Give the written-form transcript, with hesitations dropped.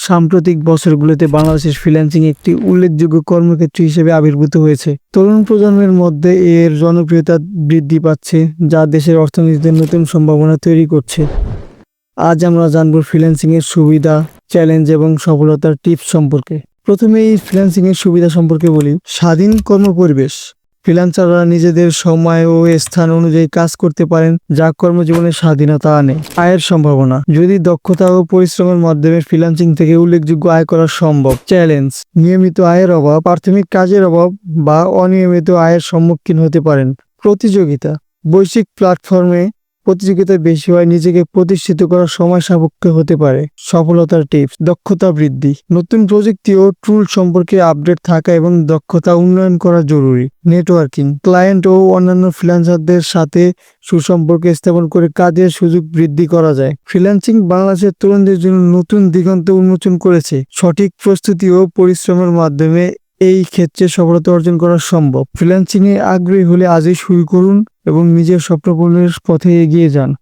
সাম্প্রতিক বছরগুলোতে বাংলাদেশের ফ্রিল্যান্সিং একটি উল্লেখযোগ্য কর্মক্ষেত্র হিসেবে আবির্ভূত হয়েছে। তরুণ প্রজন্মের মধ্যে এর জনপ্রিয়তা বৃদ্ধি পাচ্ছে, যা দেশের অর্থনীতিতে নতুন সম্ভাবনা তৈরি করছে। আজ আমরা জানব ফ্রিল্যান্সিংয়ের সুবিধা, চ্যালেঞ্জ এবং সফলতার টিপস সম্পর্কে। প্রথমে এই ফ্রিল্যান্সিংয়ের সুবিধা সম্পর্কে বলি। স্বাধীন কর্মপরিবেশ। ফ্রিল্যান্সাররা নিজেদের সময় ও স্থান অনুযায়ী কাজ করতে পারেন, যা কর্মজীবনে স্বাধীনতা আনে। আয়ের সম্ভাবনা। যদি দক্ষতা ও পরিশ্রমের মাধ্যমে ফ্রিল্যান্সিং থেকে উল্লেখযোগ্য আয় করা সম্ভব। চ্যালেঞ্জ। নিয়মিত আয়ের অভাব, প্রাথমিক কাজের অভাব বা অনিয়মিত আয়ের সম্মুখীন হতে পারেন। প্রতিযোগিতা। বৈশ্বিক প্ল্যাটফর্মে প্রতিযোগিতা বেশি হয়, নিজেকে প্রতিষ্ঠিত করার সময় সাপেক্ষ হতে পারে। সফলতার টিপস। দক্ষতা বৃদ্ধি। নতুন প্রযুক্তি ও টুল সম্পর্কে আপডেট থাকা এবং দক্ষতা উন্নয়ন করা জরুরি। নেটওয়ার্কিং। ক্লায়েন্ট ও অন্যান্য ফ্রিল্যান্সারদের সাথে সুসম্পর্ক স্থাপন করে কাজের সুযোগ বৃদ্ধি করা যায়। ফ্রিল্যান্সিং বাংলাদেশের তরুণদের জন্য নতুন দিগন্ত উন্মোচন করেছে। সঠিক প্রস্তুতি ও পরিশ্রমের মাধ্যমে এই ক্ষেত্রে সফলতা অর্জন করা সম্ভব। ফ্রিল্যান্সিংয়ে আগ্রহী হলে আজই শুরু করুন এবং নিজের স্বপ্ন পূরণের পথে এগিয়ে যান।